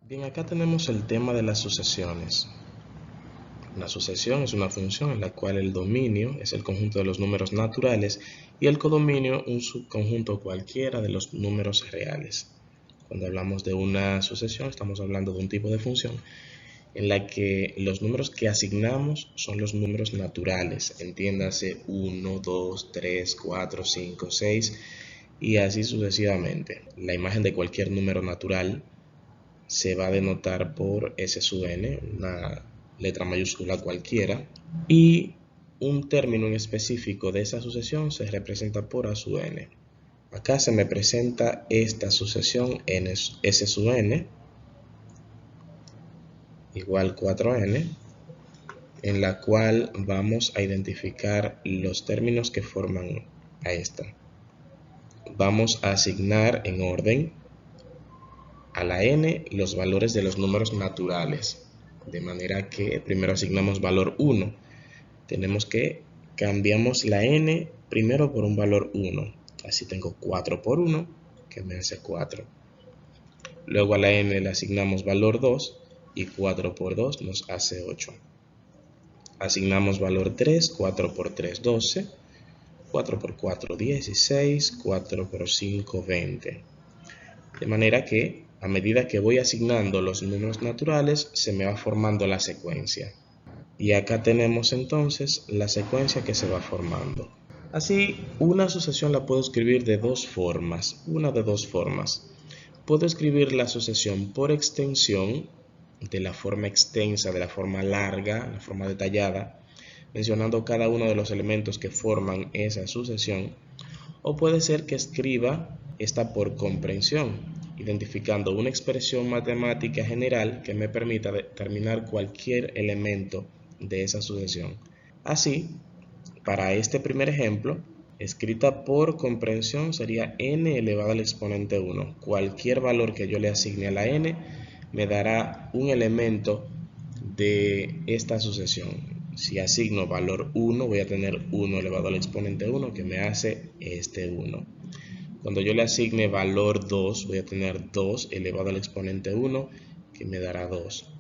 Bien, acá tenemos el tema de las sucesiones. Una sucesión es una función en la cual el dominio es el conjunto de los números naturales y el codominio un subconjunto cualquiera de los números reales. Cuando hablamos de una sucesión estamos hablando de un tipo de función en la que los números que asignamos son los números naturales, entiéndase 1, 2, 3, 4, 5, 6 y así sucesivamente. La imagen de cualquier número natural se va a denotar por S sub n, una letra mayúscula cualquiera, y un término en específico de esa sucesión se representa por A sub n. Acá se me presenta esta sucesión S sub n igual 4n, en la cual vamos a identificar los términos que forman a esta. Vamos a asignar en orden a la n los valores de los números naturales, de manera que primero asignamos valor 1. Tenemos que cambiamos la n primero por un valor 1, así tengo 4 por 1 que me hace 4. Luego a la n le asignamos valor 2 y 4 por 2 nos hace 8. Asignamos valor 3, 4 por 3 12, 4 por 4 16, 4 por 5 20. De manera que a medida que voy asignando los números naturales, se me va formando la secuencia. Y acá tenemos entonces la secuencia que se va formando. Así, una sucesión la puedo escribir de dos formas. Puedo escribir la sucesión por extensión, de la forma extensa, de la forma larga, la forma detallada, mencionando cada uno de los elementos que forman esa sucesión. O puede ser que escriba esta por comprensión, identificando una expresión matemática general que me permita determinar cualquier elemento de esa sucesión. Así, para este primer ejemplo, escrita por comprensión sería n elevado al exponente 1. Cualquier valor que yo le asigne a la n me dará un elemento de esta sucesión. Si asigno valor 1, voy a tener 1 elevado al exponente 1, que me hace este 1. Cuando yo le asigne valor 2, voy a tener 2 elevado al exponente 1, que me dará 2.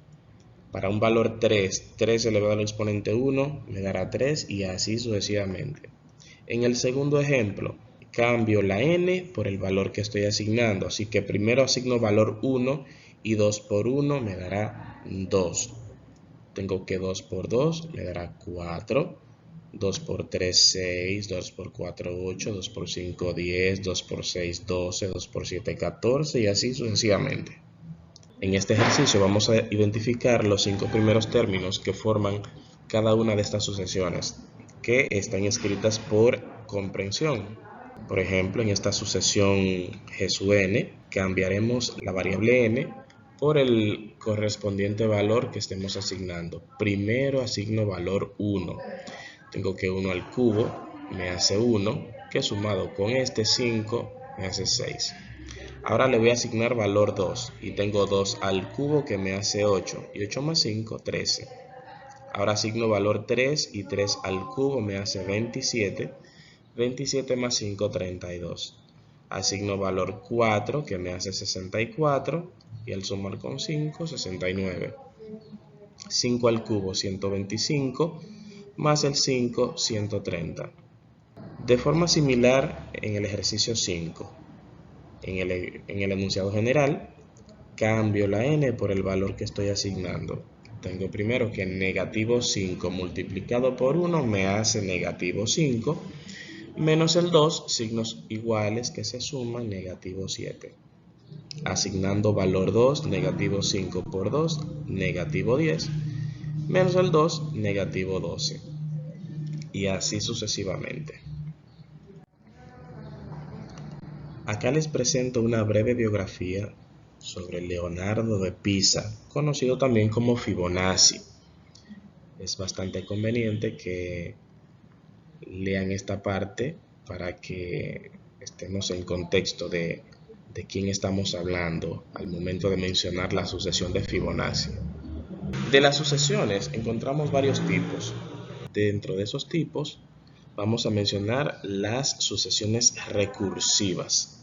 Para un valor 3, 3 elevado al exponente 1, me dará 3 y así sucesivamente. En el segundo ejemplo, cambio la n por el valor que estoy asignando. Así que primero asigno valor 1 y 2 por 1 me dará 2. Tengo que 2 por 2 me dará 4, 2 por 3 6, 2 por 4 8, 2 por 5 10, 2 por 6 12, 2 por 7 14 y así sucesivamente. En este ejercicio vamos a identificar los 5 primeros términos que forman cada una de estas sucesiones, que están escritas por comprensión. Por ejemplo, en esta sucesión G sub n, cambiaremos la variable n por el correspondiente valor que estemos asignando. Primero asigno valor 1. Tengo que 1 al cubo me hace 1, que sumado con este 5 me hace 6. Ahora le voy a asignar valor 2 y tengo 2 al cubo que me hace 8 y 8 más 5, 13. Ahora asigno valor 3 y 3 al cubo me hace 27, 27 más 5, 32. Asigno valor 4 que me hace 64 y al sumar con 5, 69. 5 al cubo 125 más el 5, 130. De forma similar en el ejercicio 5. En el enunciado general, cambio la n por el valor que estoy asignando. Tengo primero que negativo 5 multiplicado por 1 me hace negativo 5, menos el 2, signos iguales que se suman, negativo 7. Asignando valor 2, negativo 5 por 2, negativo 10, menos el 2, negativo 12. Y así sucesivamente. Acá les presento una breve biografía sobre Leonardo de Pisa, conocido también como Fibonacci. Es bastante conveniente que lean esta parte para que estemos en contexto de quién estamos hablando al momento de mencionar la sucesión de Fibonacci. De las sucesiones encontramos varios tipos. Dentro de esos tipos vamos a mencionar las sucesiones recursivas.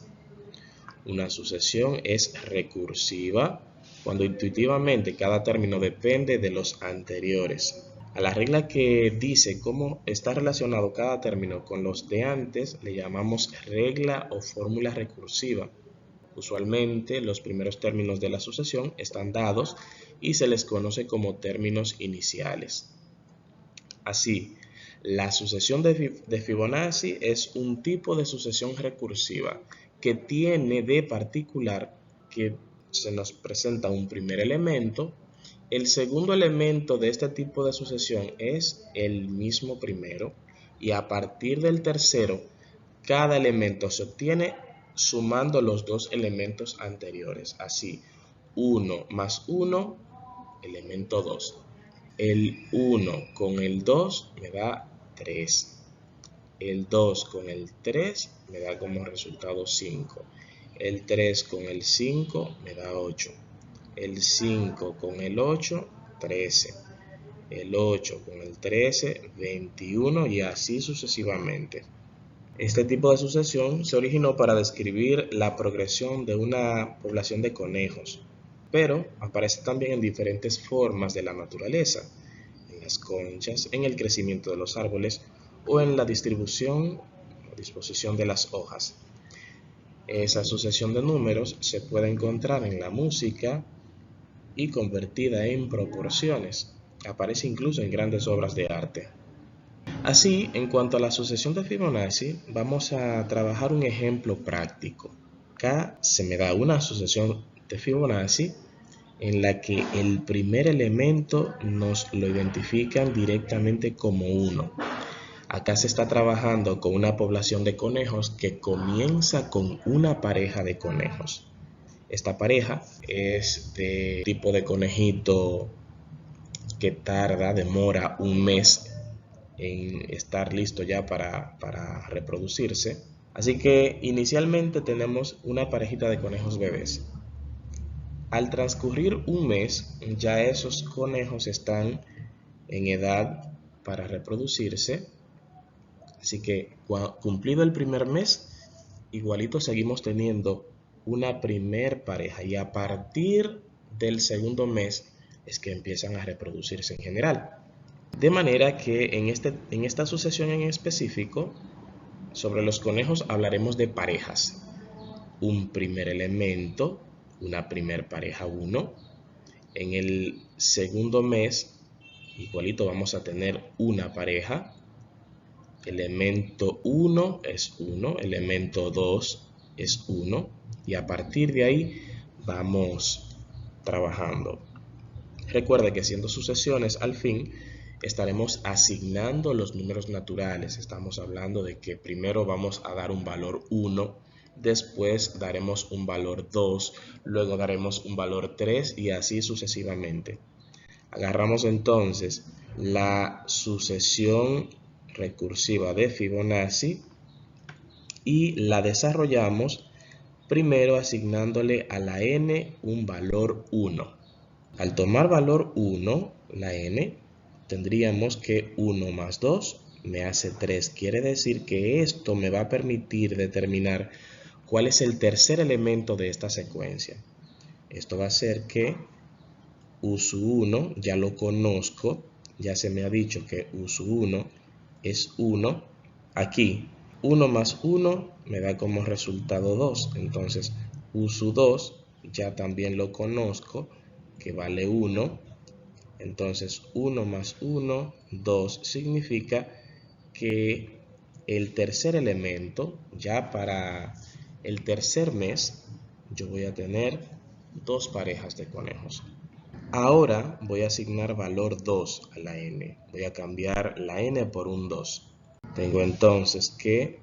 Una sucesión es recursiva cuando intuitivamente cada término depende de los anteriores. A la regla que dice cómo está relacionado cada término con los de antes le llamamos regla o fórmula recursiva. Usualmente los primeros términos de la sucesión están dados y se les conoce como términos iniciales. Así, la sucesión de Fibonacci es un tipo de sucesión recursiva que tiene de particular que se nos presenta un primer elemento. El segundo elemento de este tipo de sucesión es el mismo primero y a partir del tercero, cada elemento se obtiene sumando los dos elementos anteriores. Así, 1 más 1, elemento 2. El 1 con el 2 me da 3. El 2 con el 3 me da como resultado 5. El 3 con el 5 me da 8. El 5 con el 8, 13. El 8 con el 13, 21 y así sucesivamente. Este tipo de sucesión se originó para describir la progresión de una población de conejos, pero aparece también en diferentes formas de la naturaleza, en las conchas, en el crecimiento de los árboles o en la distribución o disposición de las hojas. Esa sucesión de números se puede encontrar en la música y convertida en proporciones. Aparece incluso en grandes obras de arte. Así, en cuanto a la sucesión de Fibonacci, vamos a trabajar un ejemplo práctico. Acá se me da una sucesión de Fibonacci en la que el primer elemento nos lo identifican directamente como 1. Acá se está trabajando con una población de conejos que comienza con una pareja de conejos. Esta pareja es de tipo de conejito que demora un mes en estar listo ya para reproducirse. Así que inicialmente tenemos una parejita de conejos bebés. Al transcurrir un mes, ya esos conejos están en edad para reproducirse. Así que cumplido el primer mes, igualito seguimos teniendo una primer pareja y a partir del segundo mes es que empiezan a reproducirse en general. De manera que en esta sucesión en específico, sobre los conejos hablaremos de parejas. Un primer elemento, una primer pareja 1. En el segundo mes, igualito vamos a tener una pareja. Elemento 1 es 1, elemento 2 es 1. Y a partir de ahí vamos trabajando. Recuerde que siendo sucesiones al fin, estaremos asignando los números naturales. Estamos hablando de que primero vamos a dar un valor 1, después daremos un valor 2, luego daremos un valor 3 y así sucesivamente. Agarramos entonces la sucesión recursiva de Fibonacci y la desarrollamos primero asignándole a la n un valor 1. Al tomar valor 1, la n, tendríamos que 1 más 2 me hace 3. Quiere decir que esto me va a permitir determinar cuál es el tercer elemento de esta secuencia. Esto va a ser que U1 ya lo conozco, ya se me ha dicho que U1 es 1. Aquí 1 más 1 me da como resultado 2. Entonces U2 ya también lo conozco, que vale 1. Entonces 1 más 1, 2 significa que el tercer elemento, ya para el tercer mes, yo voy a tener dos parejas de conejos. Ahora voy a asignar valor 2 a la n. Voy a cambiar la n por un 2. Tengo entonces que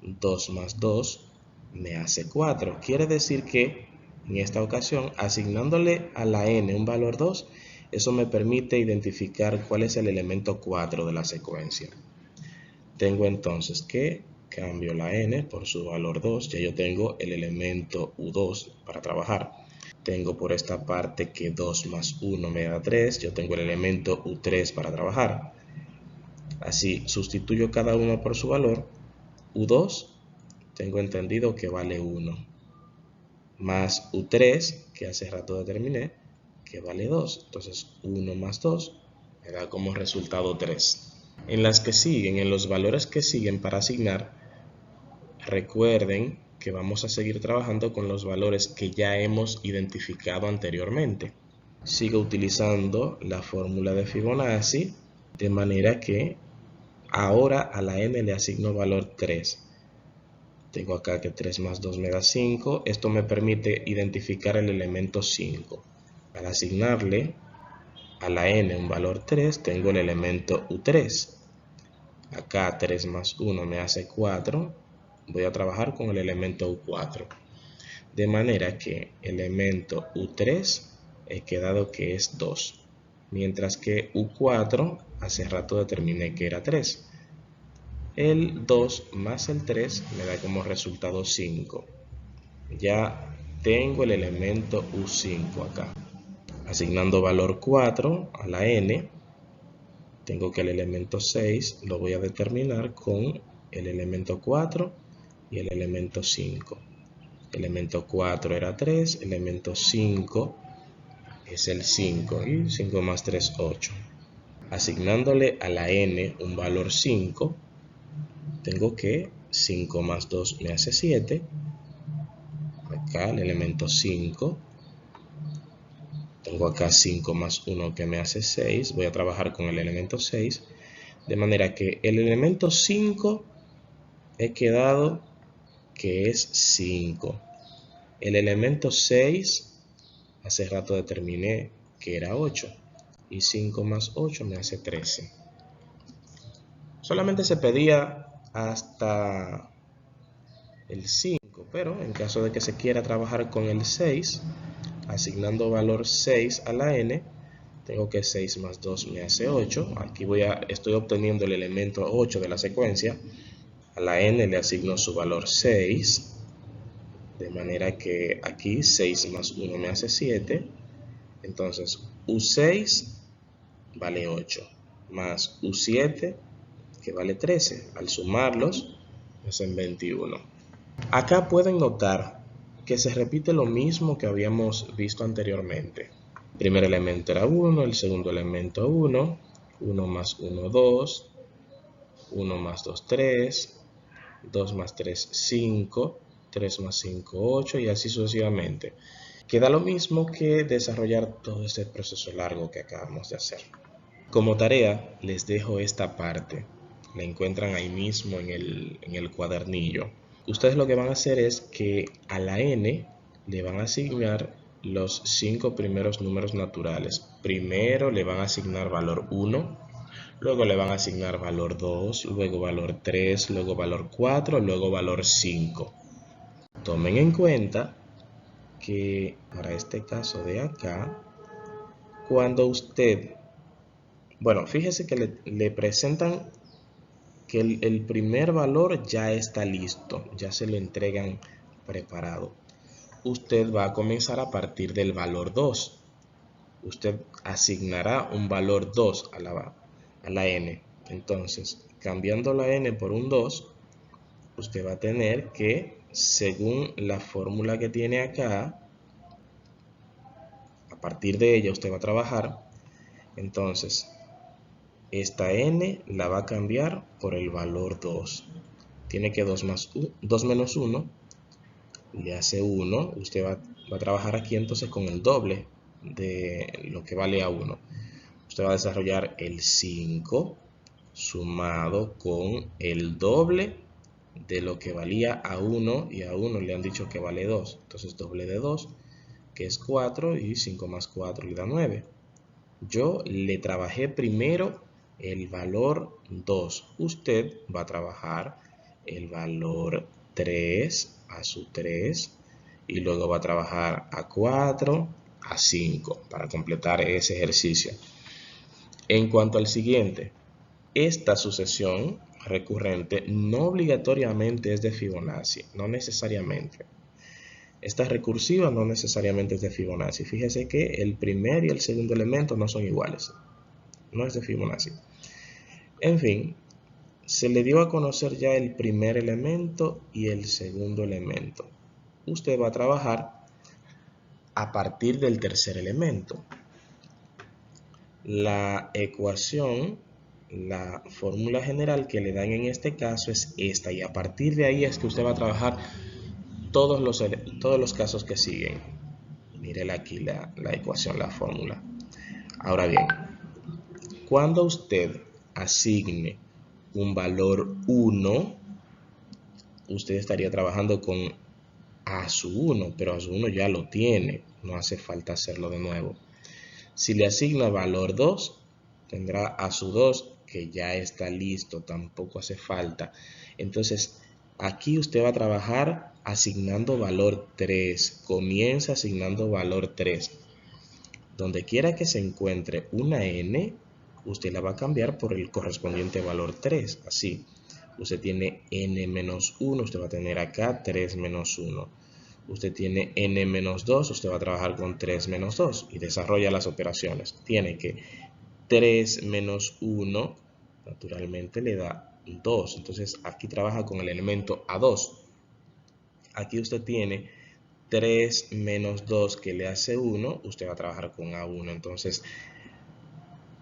2 más 2 me hace 4. Quiere decir que en esta ocasión, asignándole a la n un valor 2, eso me permite identificar cuál es el elemento 4 de la secuencia. Tengo entonces que cambio la n por su valor 2. Ya yo tengo el elemento U2 para trabajar. Tengo por esta parte que 2 más 1 me da 3. Yo tengo el elemento U3 para trabajar. Así sustituyo cada uno por su valor. U2 tengo entendido que vale 1. Más U3, que hace rato determiné, que vale 2. Entonces 1 más 2 me da como resultado 3. En las que siguen, en los valores que siguen para asignar, recuerden que vamos a seguir trabajando con los valores que ya hemos identificado anteriormente. Sigo utilizando la fórmula de Fibonacci, de manera que ahora a la n le asigno valor 3. Tengo acá que 3 más 2 me da 5. Esto me permite identificar el elemento 5. Al asignarle a la n un valor 3, tengo el elemento U3. Acá 3 más 1 me hace 4. Voy a trabajar con el elemento U4. De manera que el elemento U3 he quedado que es 2. Mientras que U4 hace rato determiné que era 3. El 2 más el 3 me da como resultado 5. Ya tengo el elemento U5 acá. Asignando valor 4 a la n, tengo que el elemento 6 lo voy a determinar con el elemento 4 y el elemento 5. Elemento 4 era 3, elemento 5 es el 5 y 5 más 3, 8. Asignándole a la n un valor 5, tengo que 5 más 2 me hace 7. Acá el elemento 5. Tengo acá 5 más 1 que me hace 6. Voy a trabajar con el elemento 6. De manera que el elemento 5 he quedado que es 5. El elemento 6, hace rato determiné que era 8. Y 5 más 8 me hace 13. Solamente se pedía hasta el 5, pero en caso de que se quiera trabajar con el 6, asignando valor 6 a la n, tengo que 6 más 2 me hace 8. Aquí estoy obteniendo el elemento 8 de la secuencia. A la n le asigno su valor 6. De manera que aquí 6 más 1 me hace 7. Entonces U6 vale 8. Más U7 que vale 13. Al sumarlos me hacen 21. Acá pueden notar que se repite lo mismo que habíamos visto anteriormente. El primer elemento era 1, el segundo elemento 1, 1 más 1, 2, 1 más 2, 3, 2 más 3, 5, 3 más 5, 8 y así sucesivamente. Queda lo mismo que desarrollar todo este proceso largo que acabamos de hacer. Como tarea les dejo esta parte, la encuentran ahí mismo en el cuadernillo. Ustedes lo que van a hacer es que a la n le van a asignar los 5 primeros números naturales. Primero le van a asignar valor 1, luego le van a asignar valor 2, luego valor 3, luego valor 4, luego valor 5. Tomen en cuenta que para este caso de acá, cuando usted, fíjese que le presentan que el primer valor ya está listo, ya se lo entregan preparado. Usted va a comenzar a partir del valor 2. Usted asignará un valor 2 a la n. Entonces, cambiando la n por un 2, usted va a tener que, según la fórmula que tiene acá, a partir de ella usted va a trabajar. Entonces, esta n la va a cambiar por el valor 2. Tiene que 2 menos 1 le hace 1. Usted va a trabajar aquí entonces con el doble de lo que vale a 1. Usted va a desarrollar el 5 sumado con el doble de lo que valía a 1 y a 1 le han dicho que vale 2. Entonces doble de 2, que es 4 y 5 más 4 le da 9. Yo le trabajé primero el valor 2. Usted va a trabajar el valor 3 a su 3 y luego va a trabajar a 4, a 5 para completar ese ejercicio. En cuanto al siguiente, esta sucesión recurrente no obligatoriamente es de Fibonacci, no necesariamente. Esta recursiva no necesariamente es de Fibonacci. Fíjese que el primer y el segundo elemento no son iguales. No es de Fibonacci. En fin, se le dio a conocer ya el primer elemento y el segundo elemento. Usted va a trabajar a partir del tercer elemento. La ecuación, la fórmula general que le dan en este caso es esta, y a partir de ahí es que usted va a trabajar todos los casos que siguen. Mírele aquí la ecuación, la fórmula. Ahora bien, cuando usted asigne un valor 1, usted estaría trabajando con a su 1, pero a su 1 ya lo tiene, no hace falta hacerlo de nuevo. Si le asigna valor 2, tendrá a su 2 que ya está listo, tampoco hace falta. Entonces, aquí usted va a trabajar asignando valor 3, comienza asignando valor 3. Donde quiera que se encuentre una n, usted la va a cambiar por el correspondiente valor 3, así. Usted tiene n menos 1, usted va a tener acá 3 menos 1. Usted tiene n menos 2, usted va a trabajar con 3 menos 2 y desarrolla las operaciones. Tiene que 3 menos 1, naturalmente le da 2. Entonces aquí trabaja con el elemento A2. Aquí usted tiene 3 menos 2 que le hace 1, usted va a trabajar con A1. Entonces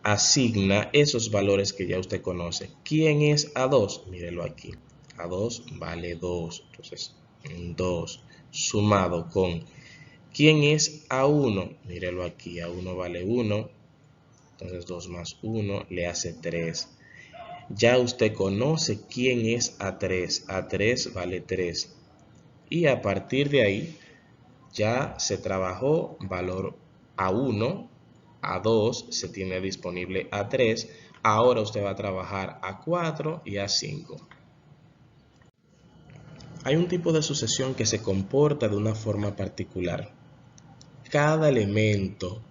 asigna esos valores que ya usted conoce. ¿Quién es A2? Mírelo aquí. A2 vale 2. Entonces 2 sumado con ¿quién es A1? Mírelo aquí. A1 vale 1. Entonces 2 más 1 le hace 3. Ya usted conoce quién es A3. A3 vale 3. Y a partir de ahí ya se trabajó valor A1, A2, se tiene disponible A3. Ahora usted va a trabajar A4 y A5. Hay un tipo de sucesión que se comporta de una forma particular. Cada elemento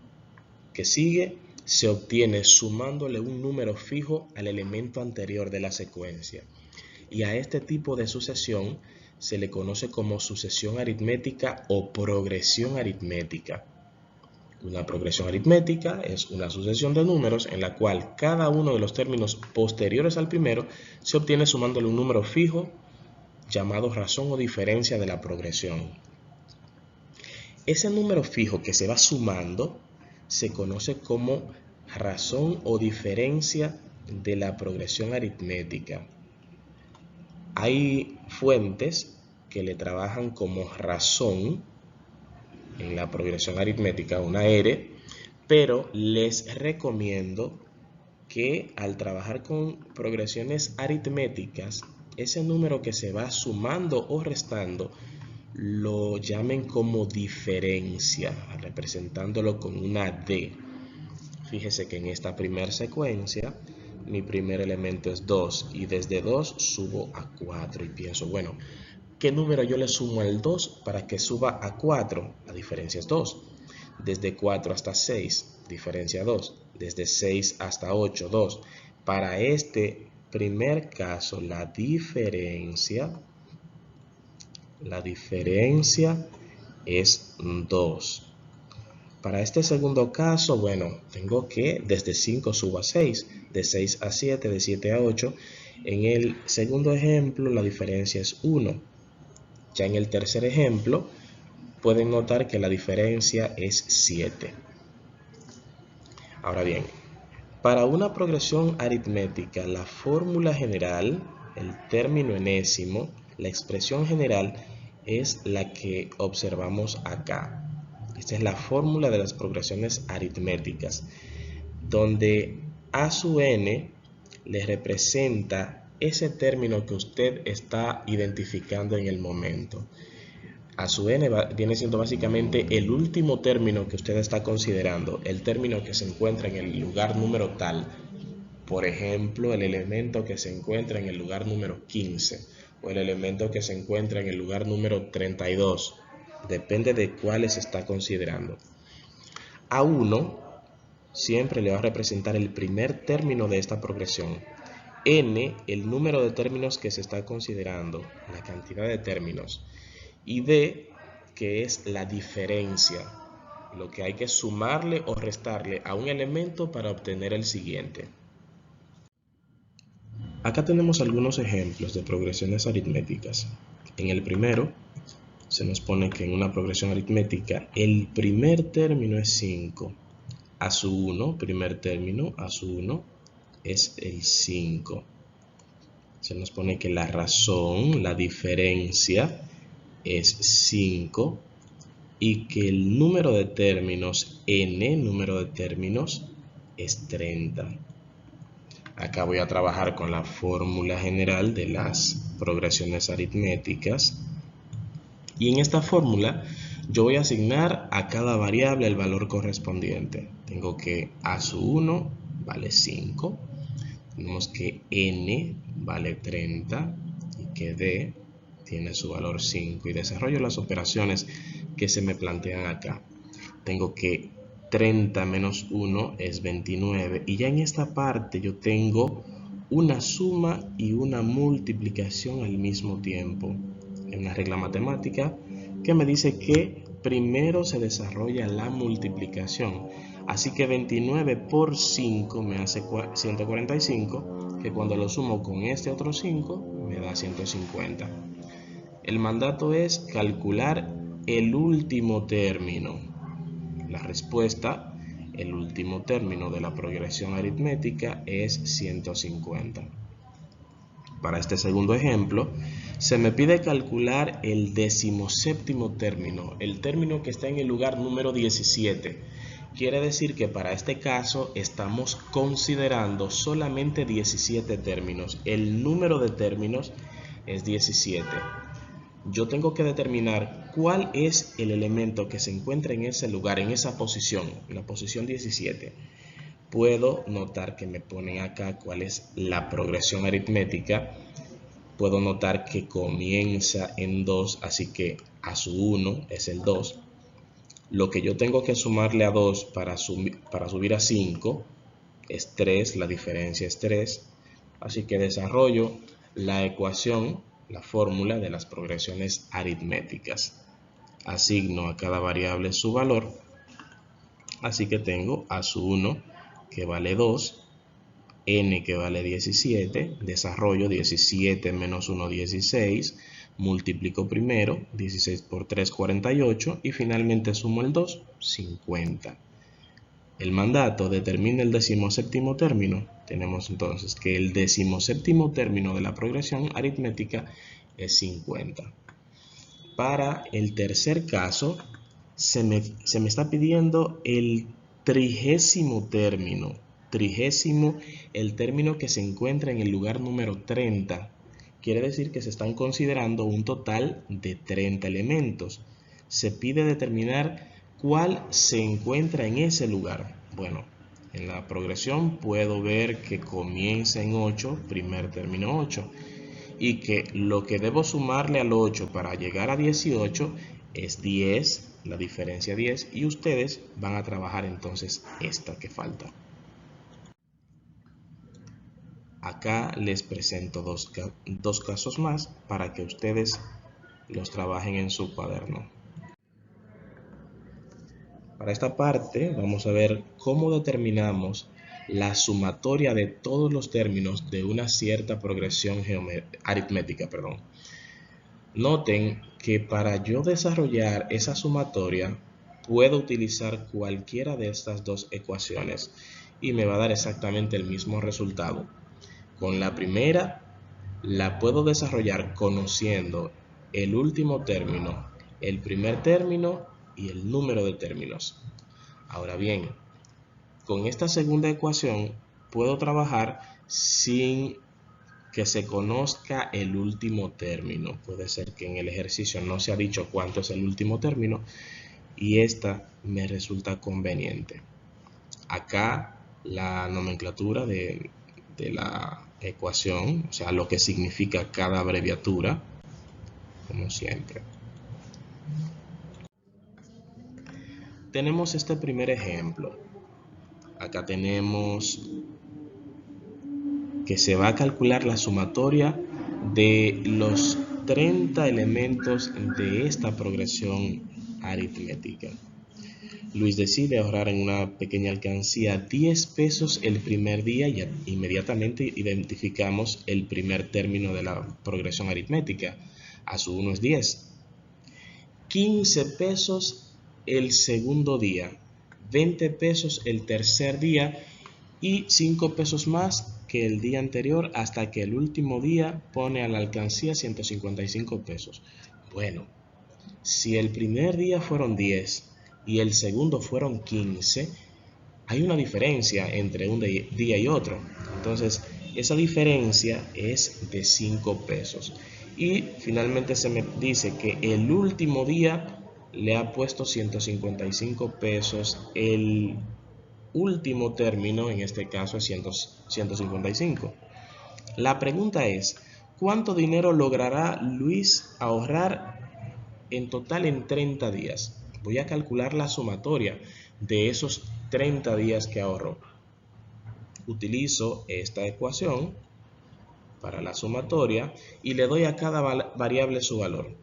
que sigue se obtiene sumándole un número fijo al elemento anterior de la secuencia. Y a este tipo de sucesión se le conoce como sucesión aritmética o progresión aritmética. Una progresión aritmética es una sucesión de números en la cual cada uno de los términos posteriores al primero se obtiene sumándole un número fijo llamado razón o diferencia de la progresión. Ese número fijo que se va sumando se conoce como razón o diferencia de la progresión aritmética. Hay fuentes que le trabajan como razón en la progresión aritmética, una R, pero les recomiendo que al trabajar con progresiones aritméticas, ese número que se va sumando o restando lo llamen como diferencia, representándolo con una D. Fíjese que en esta primera secuencia mi primer elemento es 2 y desde 2 subo a 4 y pienso, bueno, ¿qué número yo le sumo al 2 para que suba a 4? La diferencia es 2. Desde 4 hasta 6, diferencia 2. Desde 6 hasta 8, 2. Para este primer caso, la diferencia es 2. Para este segundo caso, bueno, tengo que desde 5 subo a 6, de 6 a 7, de 7 a 8. En el segundo ejemplo, la diferencia es 1. Ya en el tercer ejemplo, pueden notar que la diferencia es 7. Ahora bien, para una progresión aritmética, la fórmula general, el término enésimo, la expresión general es la que observamos acá. Esta es la fórmula de las progresiones aritméticas, donde a sub n le representa ese término que usted está identificando en el momento. A sub n viene siendo básicamente el último término que usted está considerando, el término que se encuentra en el lugar número tal. Por ejemplo, el elemento que se encuentra en el lugar número 15 o el elemento que se encuentra en el lugar número 32. Depende de cuáles se está considerando. A1 siempre le va a representar el primer término de esta progresión. N, el número de términos que se está considerando, la cantidad de términos. Y D, que es la diferencia, lo que hay que sumarle o restarle a un elemento para obtener el siguiente. Acá tenemos algunos ejemplos de progresiones aritméticas. En el primero, se nos pone que en una progresión aritmética el primer término es 5, A su 1, primer término, a su 1 es el 5. Se nos pone que la razón, la diferencia, es 5 y que el número de términos, n, número de términos, es 30. Acá voy a trabajar con la fórmula general de las progresiones aritméticas. Y en esta fórmula yo voy a asignar a cada variable el valor correspondiente. Tengo que a su 1 vale 5. Tenemos que n vale 30 y que d tiene su valor 5. Y desarrollo las operaciones que se me plantean acá. Tengo que 30 menos 1 es 29. Y ya en esta parte yo tengo una suma y una multiplicación al mismo tiempo. En una regla matemática que me dice que primero se desarrolla la multiplicación. Así que 29 por 5 me hace 145, que cuando lo sumo con este otro 5 me da 150. El mandato es calcular el último término. La respuesta, el último término de la progresión aritmética es 150. Para este segundo ejemplo, se me pide calcular el 17º término, el término que está en el lugar número 17. Quiere decir que para este caso estamos considerando solamente 17 términos. El número de términos es 17. Yo tengo que determinar cuál es el elemento que se encuentra en ese lugar, en esa posición, en la posición 17. Puedo notar que me ponen acá cuál es la progresión aritmética. Puedo notar que comienza en 2, así que a su 1 es el 2. Lo que yo tengo que sumarle a 2 para subir a 5 es 3, la diferencia es 3. Así que desarrollo la ecuación, la fórmula de las progresiones aritméticas. Asigno a cada variable su valor. Así que tengo a su 1 que vale 2, n que vale 17, desarrollo 17 menos 1, 16, multiplico primero, 16 por 3, 48 y finalmente sumo el 2, 50. El mandato determina el 17º término. Tenemos entonces que el 17º término de la progresión aritmética es 50. Para el tercer caso, se me está pidiendo el 30º término. El término que se encuentra en el lugar número 30. Quiere decir que se están considerando un total de 30 elementos. Se pide determinar cuál se encuentra en ese lugar. Bueno, en la progresión puedo ver que comienza en 8, primer término 8, y que lo que debo sumarle al 8 para llegar a 18 es 10, la diferencia 10, y ustedes van a trabajar entonces esta que falta. Acá les presento dos casos más para que ustedes los trabajen en su cuaderno. Para esta parte vamos a ver cómo determinamos la sumatoria de todos los términos de una cierta progresión aritmética. Noten que para yo desarrollar esa sumatoria puedo utilizar cualquiera de estas dos ecuaciones y me va a dar exactamente el mismo resultado. Con la primera la puedo desarrollar conociendo el último término, el primer término y el número de términos. Ahora bien, con esta segunda ecuación puedo trabajar sin que se conozca el último término. Puede ser que en el ejercicio no se ha dicho cuánto es el último término y esta me resulta conveniente. Acá la nomenclatura de la ecuación, o sea, lo que significa cada abreviatura, como siempre. Tenemos este primer ejemplo. Acá tenemos que se va a calcular la sumatoria de los 30 elementos de esta progresión aritmética. Luis decide ahorrar en una pequeña alcancía 10 pesos el primer día y inmediatamente identificamos el primer término de la progresión aritmética. A su 1 es 10. 15 pesos el segundo día. 20 pesos el tercer día y 5 pesos más que el día anterior hasta que el último día pone a la alcancía 155 pesos. Bueno, si el primer día fueron 10 y el segundo fueron 15, hay una diferencia entre un día y otro. Entonces, esa diferencia es de 5 pesos. Y finalmente se me dice que el último día le ha puesto 155 pesos. El último término, en este caso, es 155. La pregunta es, ¿cuánto dinero logrará Luis ahorrar en total en 30 días? Voy a calcular la sumatoria de esos 30 días que ahorró. Utilizo esta ecuación para la sumatoria y le doy a cada variable su valor.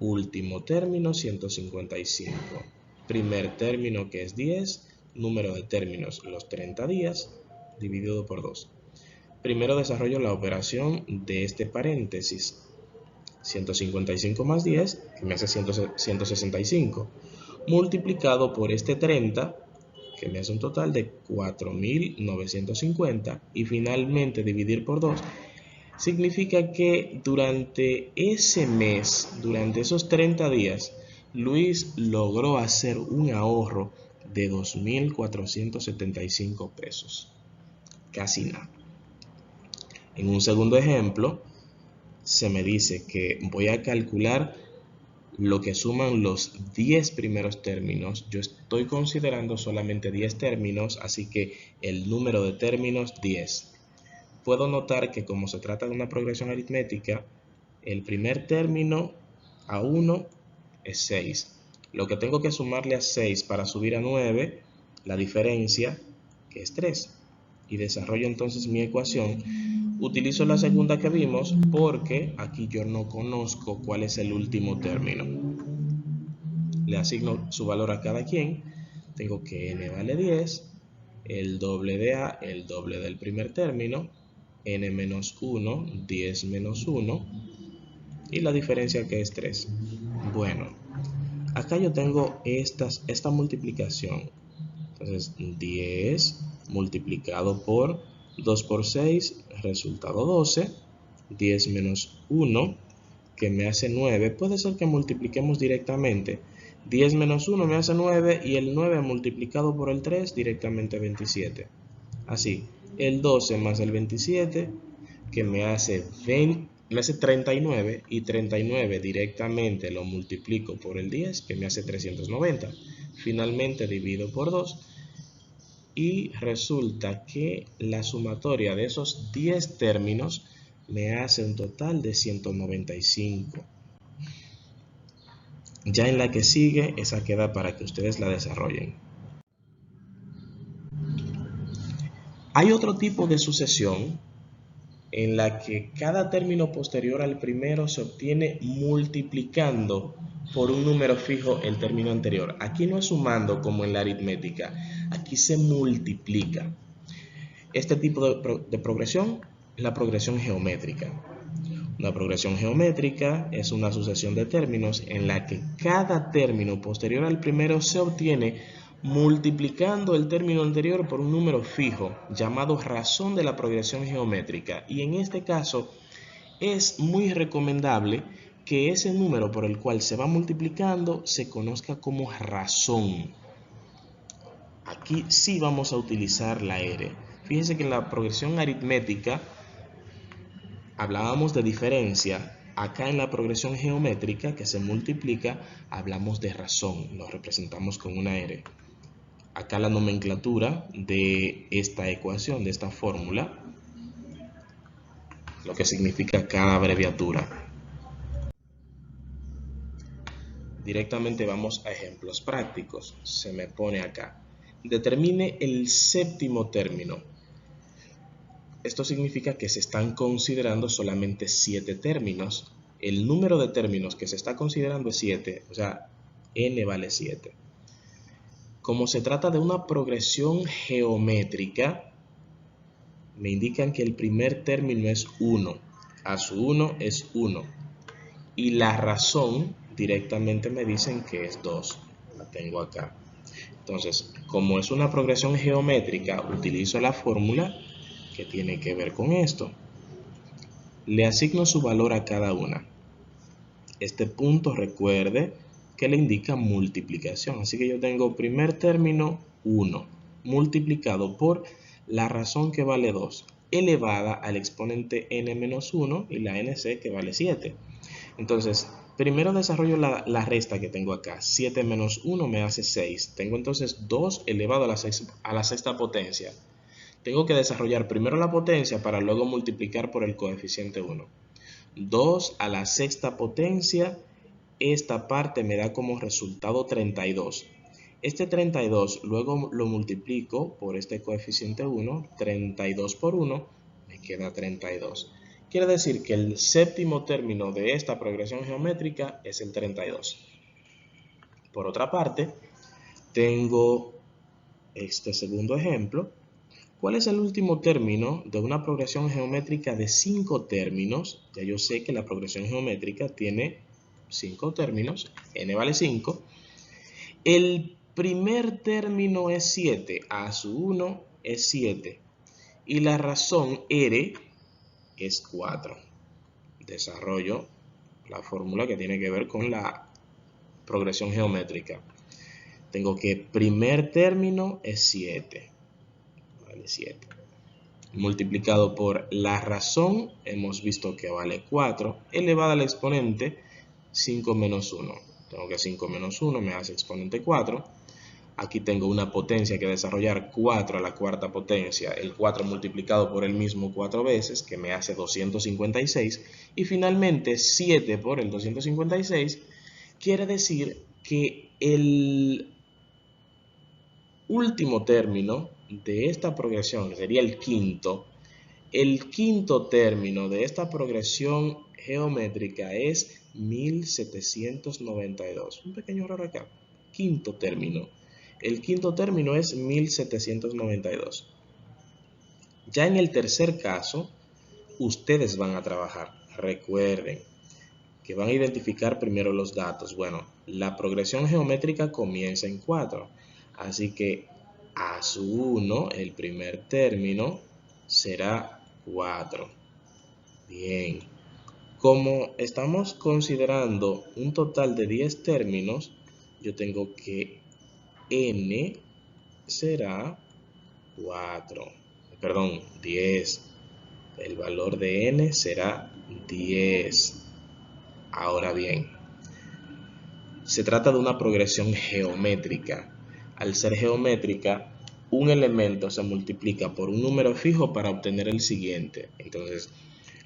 Último término 155, primer término que es 10, número de términos los 30 días dividido por 2. Primero desarrollo la operación de este paréntesis. 155 más 10, que me hace 165, multiplicado por este 30, que me hace un total de 4.950, y finalmente dividir por 2, significa que durante ese mes, durante esos 30 días, Luis logró hacer un ahorro de 2.475 pesos. Casi nada. En un segundo ejemplo, se me dice que voy a calcular lo que suman los 10 primeros términos. Yo estoy considerando solamente 10 términos, así que el número de términos 10. Puedo notar que como se trata de una progresión aritmética, el primer término a 1 es 6. Lo que tengo que sumarle a 6 para subir a 9, la diferencia, que es 3. Y desarrollo entonces mi ecuación. Utilizo la segunda que vimos porque aquí yo no conozco cuál es el último término. Le asigno su valor a cada quien. Tengo que n vale 10, el doble de a, el doble del primer término, n menos 1, 10 menos 1, y la diferencia que es 3. Bueno, acá yo tengo esta multiplicación. Entonces 10 multiplicado por 2 por 6, resultado 12. 10 menos 1, que me hace 9. Puede ser que multipliquemos directamente. 10 menos 1 me hace 9 y el 9 multiplicado por el 3 directamente 27. Así, el 12 más el 27, que me hace 39, y 39 directamente lo multiplico por el 10, que me hace 390. Finalmente divido por 2 y resulta que la sumatoria de esos 10 términos me hace un total de 195. Ya en la que sigue, esa queda para que ustedes la desarrollen. Hay otro tipo de sucesión en la que cada término posterior al primero se obtiene multiplicando por un número fijo el término anterior. Aquí no es sumando como en la aritmética, aquí se multiplica. Este tipo de progresión es la progresión geométrica. Una progresión geométrica es una sucesión de términos en la que cada término posterior al primero se obtiene multiplicando el término anterior por un número fijo llamado razón de la progresión geométrica, y en este caso es muy recomendable que ese número por el cual se va multiplicando se conozca como razón. Aquí sí vamos a utilizar la R. Fíjense que en la progresión aritmética hablábamos de diferencia. Acá en la progresión geométrica que se multiplica hablamos de razón, lo representamos con una R. Acá la nomenclatura de esta ecuación, de esta fórmula, lo que significa cada abreviatura. Directamente vamos a ejemplos prácticos. Se me pone acá. Determine el séptimo término. Esto significa que se están considerando solamente 7 términos. El número de términos que se está considerando es 7, o sea, n vale 7. Como se trata de una progresión geométrica, me indican que el primer término es 1, a su 1 es 1, y la razón directamente me dicen que es 2, la tengo acá. Entonces, como es una progresión geométrica, utilizo la fórmula que tiene que ver con esto. Le asigno su valor a cada una. Este punto, recuerde que le indica multiplicación. Así que yo tengo primer término 1 multiplicado por la razón que vale 2 elevada al exponente n-1 y la nc que vale 7. Entonces, primero desarrollo la resta que tengo acá. 7 menos 1 me hace 6. Tengo entonces 2 elevado a la sexta potencia. Tengo que desarrollar primero la potencia para luego multiplicar por el coeficiente 1. 2 a la sexta potencia, esta parte me da como resultado 32. Este 32 luego lo multiplico por este coeficiente 1, 32 por 1, me queda 32. Quiere decir que el séptimo término de esta progresión geométrica es el 32. Por otra parte, tengo este segundo ejemplo. ¿Cuál es el último término de una progresión geométrica de 5 términos? Ya yo sé que la progresión geométrica tiene 5 términos, n vale 5. El primer término es 7, a su 1 es 7 y la razón r es 4. Desarrollo la fórmula que tiene que ver con la progresión geométrica. Tengo que primer término es 7, vale 7. Multiplicado por la razón, hemos visto que vale 4, elevada al exponente 5 menos 1. Tengo que 5 menos 1 me hace exponente 4. Aquí tengo una potencia que desarrollar, 4 a la cuarta potencia, el 4 multiplicado por el mismo 4 veces, que me hace 256. Y finalmente 7 por el 256, quiere decir que el último término de esta progresión, que sería el quinto término de esta progresión geométrica es 1792. Un pequeño error acá. Quinto término. El quinto término es 1792. Ya en el tercer caso, ustedes van a trabajar. Recuerden que van a identificar primero los datos. Bueno, la progresión geométrica comienza en 4. Así que a su 1, el primer término, será 4. Bien. Como estamos considerando un total de 10 términos, yo tengo que n será 4. Perdón, 10. El valor de n será 10. Ahora bien, se trata de una progresión geométrica. Al ser geométrica, un elemento se multiplica por un número fijo para obtener el siguiente. Entonces,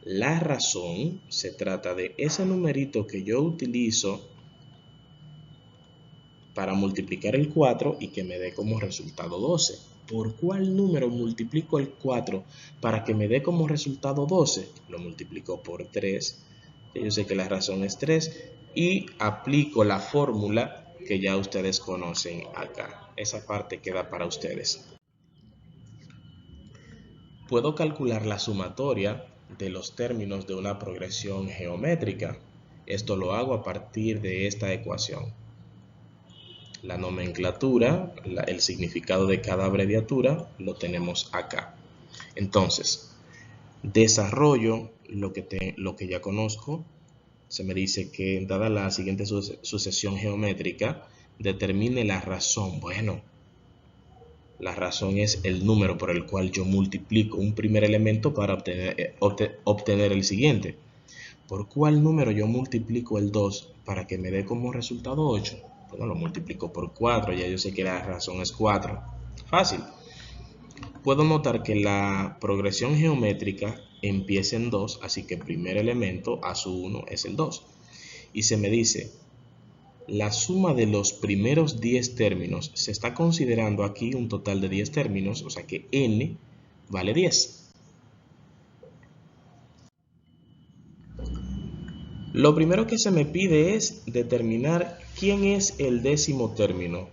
la razón se trata de ese numerito que yo utilizo para multiplicar el 4 y que me dé como resultado 12. ¿Por cuál número multiplico el 4 para que me dé como resultado 12? Lo multiplico por 3. Yo sé que la razón es 3 y aplico la fórmula que ya ustedes conocen acá. Esa parte queda para ustedes. Puedo calcular la sumatoria de los términos de una progresión geométrica. Esto lo hago a partir de esta ecuación. La nomenclatura, el significado de cada abreviatura lo tenemos acá. Entonces, desarrollo lo que ya conozco. Se me dice que dada la siguiente sucesión geométrica, determine la razón. Bueno, la razón es el número por el cual yo multiplico un primer elemento para obtener el siguiente. ¿Por cuál número yo multiplico el 2 para que me dé como resultado 8? Bueno, lo multiplico por 4, ya yo sé que la razón es 4. Fácil. Puedo notar que la progresión geométrica empieza en 2, así que el primer elemento a su 1 es el 2. Y se me dice, la suma de los primeros 10 términos, se está considerando aquí un total de 10 términos, o sea que n vale 10. Lo primero que se me pide es determinar quién es el décimo término.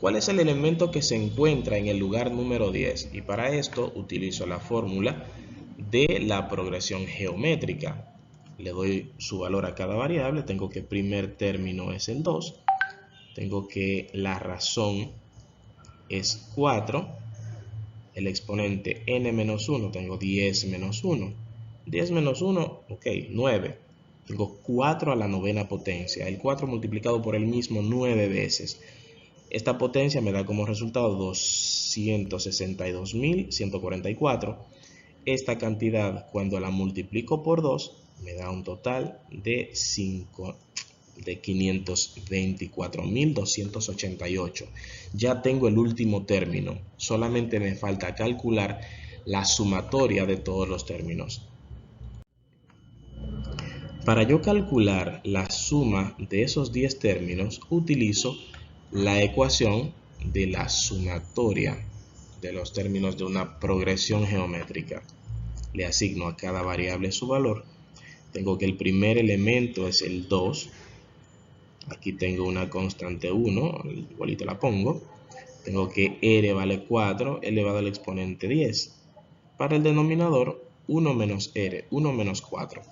¿Cuál es el elemento que se encuentra en el lugar número 10? Y para esto utilizo la fórmula de la progresión geométrica. Le doy su valor a cada variable. Tengo que el primer término es el 2. Tengo que la razón es 4. El exponente n-1, tengo 10 menos 1. 10 menos 1, ok, 9. Tengo 4 a la novena potencia. El 4 multiplicado por el mismo 9 veces. Esta potencia me da como resultado 262.144. Esta cantidad, cuando la multiplico por 2, me da un total de 524.288. Ya tengo el último término. Solamente me falta calcular la sumatoria de todos los términos. Para yo calcular la suma de esos 10 términos, utilizo la ecuación de la sumatoria de los términos de una progresión geométrica. Le asigno a cada variable su valor. Tengo que el primer elemento es el 2. Aquí tengo una constante 1, igualito la pongo. Tengo que r vale 4 elevado al exponente 10. Para el denominador, 1 menos r, 1 menos 4.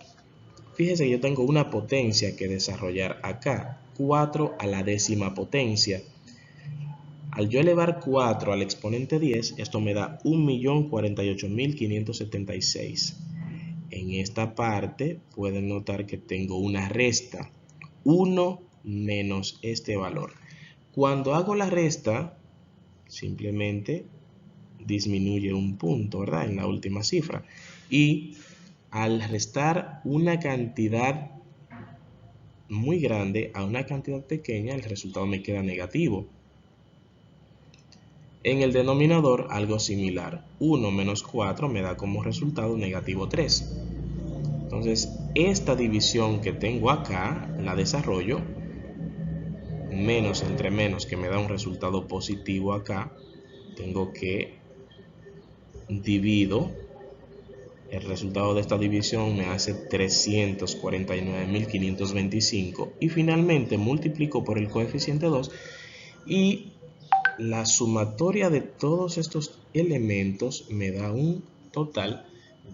Fíjese que yo tengo una potencia que desarrollar acá, 4 a la décima potencia. Al yo elevar 4 al exponente 10, esto me da 1.048.576. En esta parte pueden notar que tengo una resta, 1 menos este valor. Cuando hago la resta, simplemente disminuye un punto, ¿verdad? En la última cifra. Y al restar una cantidad muy grande a una cantidad pequeña, el resultado me queda negativo. En el denominador, algo similar. 1 menos 4 me da como resultado negativo 3. Entonces, esta división que tengo acá, la desarrollo. Menos entre menos, que me da un resultado positivo acá. Tengo que divido. El resultado de esta división me hace 349.525. Y finalmente multiplico por el coeficiente 2 y la sumatoria de todos estos elementos me da un total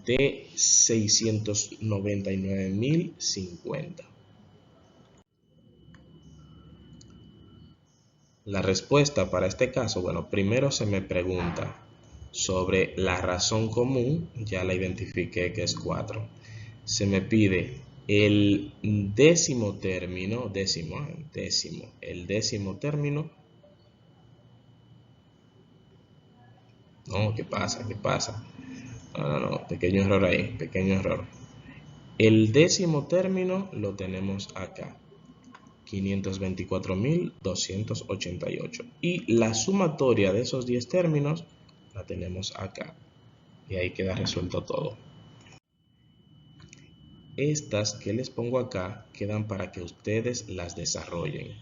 de 699.050. La respuesta para este caso, bueno, primero se me pregunta sobre la razón común, ya la identifiqué que es 4. Se me pide el décimo término, el décimo término. No, ¿qué pasa? No, pequeño error ahí, pequeño error. El décimo término lo tenemos acá, 524.288. Y la sumatoria de esos 10 términos la tenemos acá. Y ahí queda resuelto todo. Estas que les pongo acá quedan para que ustedes las desarrollen.